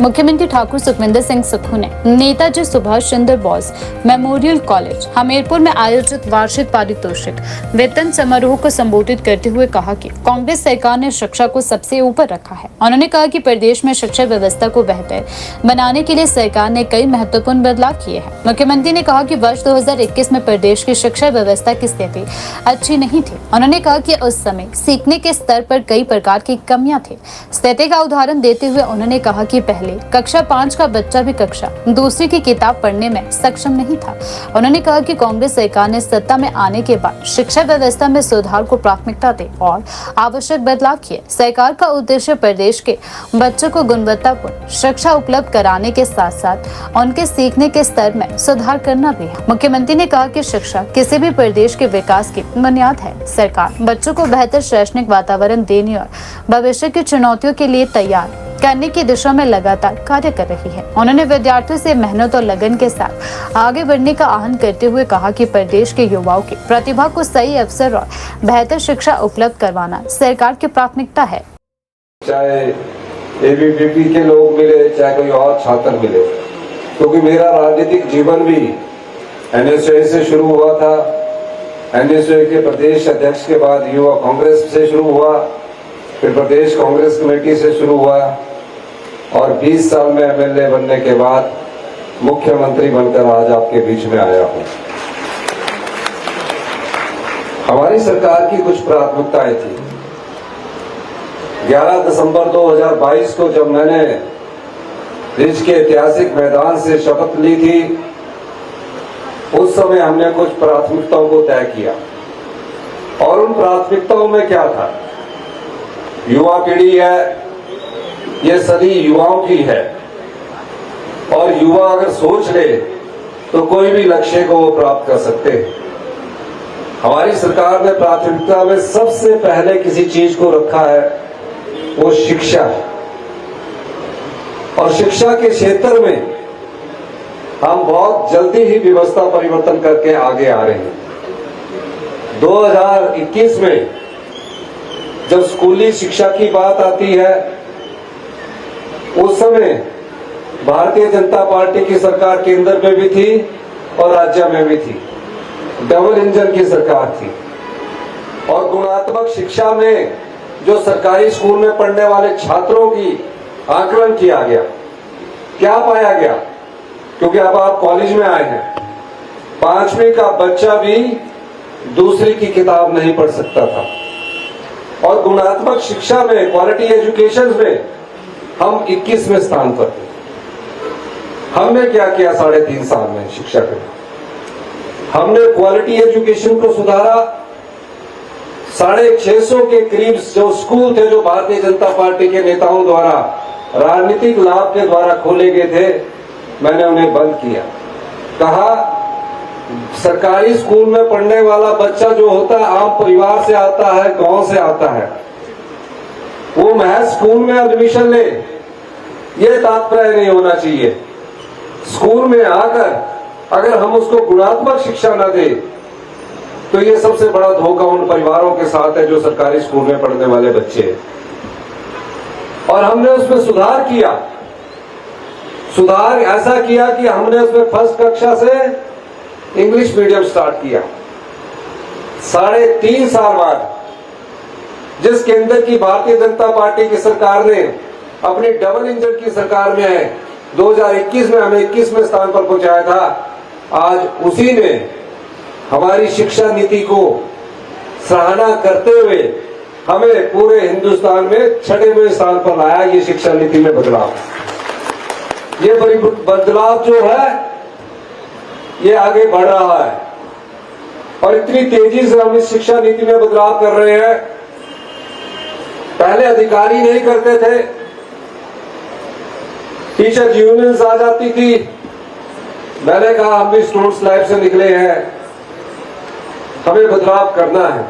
मुख्यमंत्री ठाकुर सुखविंदर सिंह सुक्खू ने Netaji Subhash Chandra Bose memorial college Hamirpur में आयोजित वार्षिक पारितोषिक वितरण समारोह को संबोधित करते हुए कहा कि कांग्रेस सरकार ने शिक्षा को सबसे ऊपर रखा है। उन्होंने कहा कि प्रदेश में शिक्षा व्यवस्था को बेहतर बनाने के लिए सरकार ने कई महत्वपूर्ण बदलाव किए हैं। मुख्यमंत्री ने कहा कि वर्ष 2021 में प्रदेश की शिक्षा व्यवस्था की स्थिति अच्छी नहीं थी। उन्होंने कहा कि उस समय सीखने के स्तर पर कई प्रकार की कमियां थी। स्थिति का उदाहरण देते हुए उन्होंने कहा कि पहले कक्षा 5 का बच्चा भी कक्षा दूसरी की किताब पढ़ने में सक्षम नहीं था। उन्होंने कहा कि कांग्रेस सरकार ने सत्ता में आने के बाद शिक्षा व्यवस्था में सुधार को प्राथमिकता दी और आवश्यक बदलाव किए। सरकार का उद्देश्य प्रदेश के बच्चों को गुणवत्तापूर्ण शिक्षा उपलब्ध कराने के साथ साथ उनके सीखने के स्तर में सुधार करना भी है। मुख्यमंत्री ने कहा कि शिक्षा किसी भी प्रदेश के विकास की बुनियाद है। सरकार बच्चों को बेहतर शैक्षणिक वातावरण देने और भविष्य की चुनौतियों के लिए तैयार करने की दिशा में लगातार कार्य कर रही है। उन्होंने विद्यार्थियों से मेहनत और लगन के साथ आगे बढ़ने का आह्वान करते हुए कहा कि प्रदेश के युवाओं की प्रतिभा को सही अवसर और बेहतर शिक्षा उपलब्ध करवाना सरकार की प्राथमिकता है। चाहे एबीवीपी के लोग मिले, चाहे कोई और छात्र मिले, क्योंकि मेरा राजनीतिक जीवन भी एनएसयूआई से शुरू हुआ था। एनएसयूआई के प्रदेश अध्यक्ष के बाद युवा कांग्रेस से शुरू हुआ, फिर प्रदेश कांग्रेस कमेटी से शुरू हुआ और 20 साल में एमएलए बनने के बाद मुख्यमंत्री बनकर आज आपके बीच में आया हूं। हमारी सरकार की कुछ प्राथमिकताएं थी। 11 दिसंबर 2022 को जब मैंने रिज के ऐतिहासिक मैदान से शपथ ली थी, उस समय हमने कुछ प्राथमिकताओं को तय किया और उन प्राथमिकताओं में क्या था? युवा पीढ़ी है, ये सदी युवाओं की है और युवा अगर सोच ले तो कोई भी लक्ष्य को वो प्राप्त कर सकते हैं। हमारी सरकार ने प्राथमिकता में सबसे पहले किसी चीज को रखा है, वो शिक्षा है और शिक्षा के क्षेत्र में हम बहुत जल्दी ही व्यवस्था परिवर्तन करके आगे आ रहे हैं। 2021 में जब स्कूली शिक्षा की बात आती है, उस समय भारतीय जनता पार्टी की सरकार केंद्र में भी थी और राज्य में भी थी। डबल इंजन की सरकार थी और गुणात्मक शिक्षा में जो सरकारी स्कूल में पढ़ने वाले छात्रों की आकलन किया गया, क्या पाया गया? क्योंकि अब आप कॉलेज में आए हैं, 5वीं का बच्चा भी दूसरी की किताब नहीं पढ़ सकता था और गुणात्मक शिक्षा में, क्वालिटी एजुकेशन में हम 21वें स्थान पर थे। हमने क्या किया 3.5 साल में शिक्षा के? हमने क्वालिटी एजुकेशन को सुधारा। 650 के करीब जो स्कूल थे, जो भारतीय जनता पार्टी के नेताओं द्वारा राजनीतिक लाभ के द्वारा खोले गए थे, मैंने उन्हें बंद किया। कहा सरकारी स्कूल में पढ़ने वाला बच्चा जो होता है, आम परिवार से आता है, गांव से आता है, वो महज स्कूल में एडमिशन ले, ये तात्पर्य नहीं होना चाहिए। स्कूल में आकर अगर हम उसको गुणात्मक शिक्षा न दे तो ये सबसे बड़ा धोखा उन परिवारों के साथ है जो सरकारी स्कूल में पढ़ने वाले बच्चे हैं। और हमने उसमें सुधार किया। सुधार ऐसा किया कि हमने उसमें फर्स्ट कक्षा से इंग्लिश मीडियम स्टार्ट किया। 3.5 साल बाद जिस केंद्र की भारतीय जनता पार्टी की सरकार ने अपनी डबल इंजन की सरकार में 2021 में हमें 21वें स्थान पर पहुंचाया था, आज उसी ने हमारी शिक्षा नीति को सराहना करते हुए हमें पूरे हिंदुस्तान में 6वें स्थान पर लाया। ये शिक्षा नीति में बदलाव, ये बदलाव जो है ये आगे बढ़ रहा है और इतनी तेजी से हम इस शिक्षा नीति में बदलाव कर रहे हैं। पहले अधिकारी नहीं करते थे, टीचर यूनियंस आ जाती थी। मैंने कहा हम भी स्टूडेंट्स लाइफ से निकले हैं, हमें बदलाव करना है।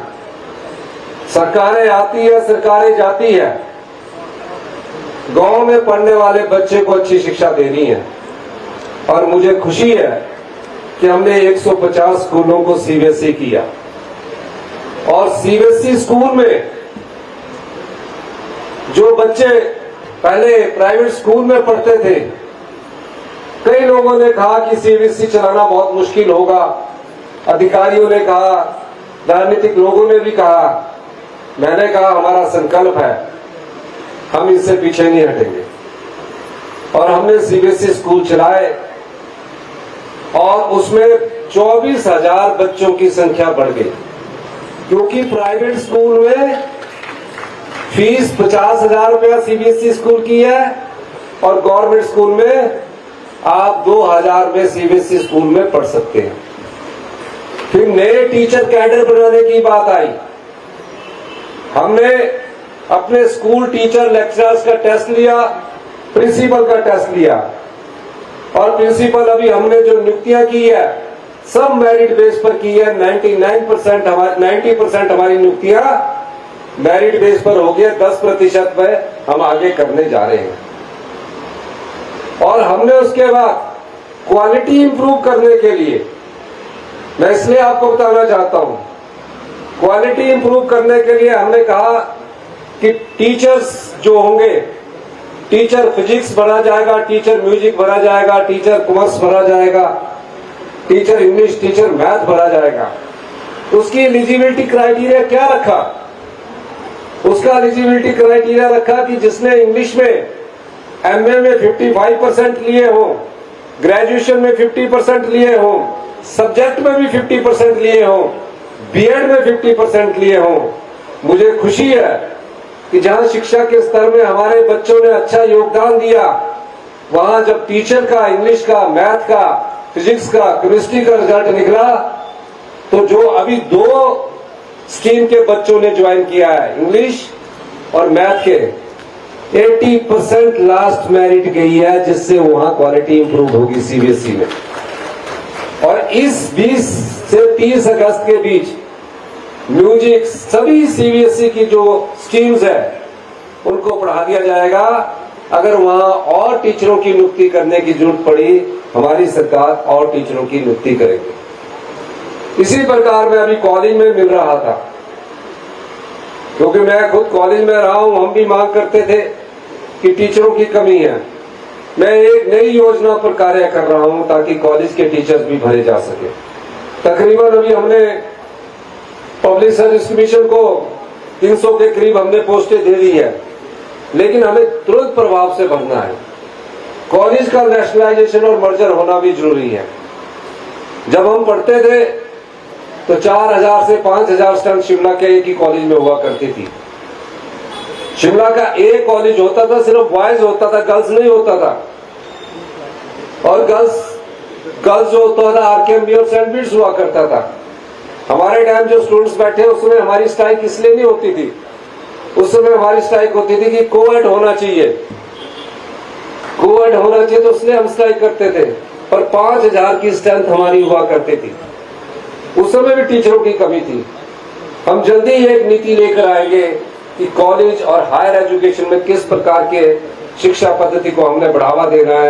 सरकारें आती है, सरकारें जाती है, गांव में पढ़ने वाले बच्चे को अच्छी शिक्षा देनी है। और मुझे खुशी है कि हमने 150 स्कूलों को सीबीएसई किया और सीबीएसई स्कूल में जो बच्चे पहले प्राइवेट स्कूल में पढ़ते थे। कई लोगों ने कहा कि सीबीएसई चलाना बहुत मुश्किल होगा, अधिकारियों ने कहा, राजनीतिक लोगों ने भी कहा। मैंने कहा हमारा संकल्प है, हम इससे पीछे नहीं हटेंगे। और हमने सीबीएसई स्कूल चलाए और उसमें 24,000 बच्चों की संख्या बढ़ गई, क्योंकि प्राइवेट स्कूल में फीस 50,000 रुपया सीबीएसई स्कूल की है और गवर्नमेंट स्कूल में आप 2,000 में सीबीएसई स्कूल में पढ़ सकते हैं। फिर नए टीचर कैडर बनाने की बात आई। हमने अपने स्कूल टीचर लेक्चरर्स का टेस्ट लिया, प्रिंसिपल का टेस्ट लिया और प्रिंसिपल अभी हमने जो नियुक्तियां की है सब मेरिट बेस पर की है। 90% हमारी नियुक्तियां मेरिट बेस पर हो गया, 10% पे हम आगे करने जा रहे हैं। और हमने उसके बाद क्वालिटी इंप्रूव करने के लिए, मैं इसलिए आपको बताना चाहता हूं, क्वालिटी इंप्रूव करने के लिए हमने कहा कि टीचर्स जो होंगे, टीचर फिजिक्स भरा जाएगा, टीचर म्यूजिक भरा जाएगा, टीचर कॉमर्स भरा जाएगा, टीचर इंग्लिश, टीचर मैथ भरा जाएगा। उसकी एलिजिबिलिटी क्राइटेरिया क्या रखा? उसका एलिजिबिलिटी क्राइटेरिया रखा कि जिसने इंग्लिश में एमए में 55% लिए हो, ग्रेजुएशन में 50% लिए हो, सब्जेक्ट में भी 50% लिए हो, बीएड में 50% लिए हो। मुझे खुशी है कि जहां शिक्षा के स्तर में हमारे बच्चों ने अच्छा योगदान दिया, वहां जब टीचर का, इंग्लिश का, मैथ का, फिजिक्स का, केमिस्ट्री का रिजल्ट निकला, तो जो अभी 2 स्ट्रीम के बच्चों ने ज्वाइन किया है, इंग्लिश और मैथ के, 80% लास्ट मेरिट गई है, जिससे वहां क्वालिटी इंप्रूव होगी सीबीएसई में। और इस 20 से 30 अगस्त के बीच म्यूजिक सभी सीबीएसई की जो स्ट्रीम्स है उनको पढ़ा दिया जाएगा। अगर वहां और टीचरों की नियुक्ति करने की जरूरत पड़ी, हमारी सरकार और टीचरों की नियुक्ति करेगी। इसी प्रकार मैं अभी कॉलेज में मिल रहा था, क्योंकि मैं खुद कॉलेज में रहा हूं, हम भी मांग करते थे कि टीचरों की कमी है। मैं एक नई योजना पर कार्य कर रहा हूं ताकि कॉलेज के टीचर्स भी भरे जा सके। तकरीबन अभी हमने पब्लिक सर्विस कमीशन को 300 के करीब हमने पोस्टें दे दी है, लेकिन हमें तुरंत प्रभाव से भरना है। कॉलेज का नेशनलाइजेशन और मर्जर होना भी जरूरी है। जब हम पढ़ते थे तो 4,000 से 5,000 स्टूडेंट शिमला के एक ही कॉलेज में हुआ करती थी। शिमला का एक कॉलेज होता था, सिर्फ बॉयज होता था, गर्ल्स नहीं होता था। और गर्ल्स जो होता था आरकेएमबी और सेंट बीट्स हुआ करता था। हमारे टाइम जो स्टूडेंट्स बैठे, उस समय हमारी स्ट्राइक इसलिए नहीं होती थी, उस समय हमारी स्ट्राइक होती थी कि कोएड होना चाहिए, कोएड होना चाहिए, तो इसलिए हम स्ट्राइक करते थे। पर 5,000 की स्ट्रेंथ हमारी हुआ करती थी। उस समय भी टीचरों की कमी थी। हम जल्दी ही एक नीति लेकर आएंगे कि कॉलेज और हायर एजुकेशन में किस प्रकार के शिक्षा पद्धति को हमने बढ़ावा देना है।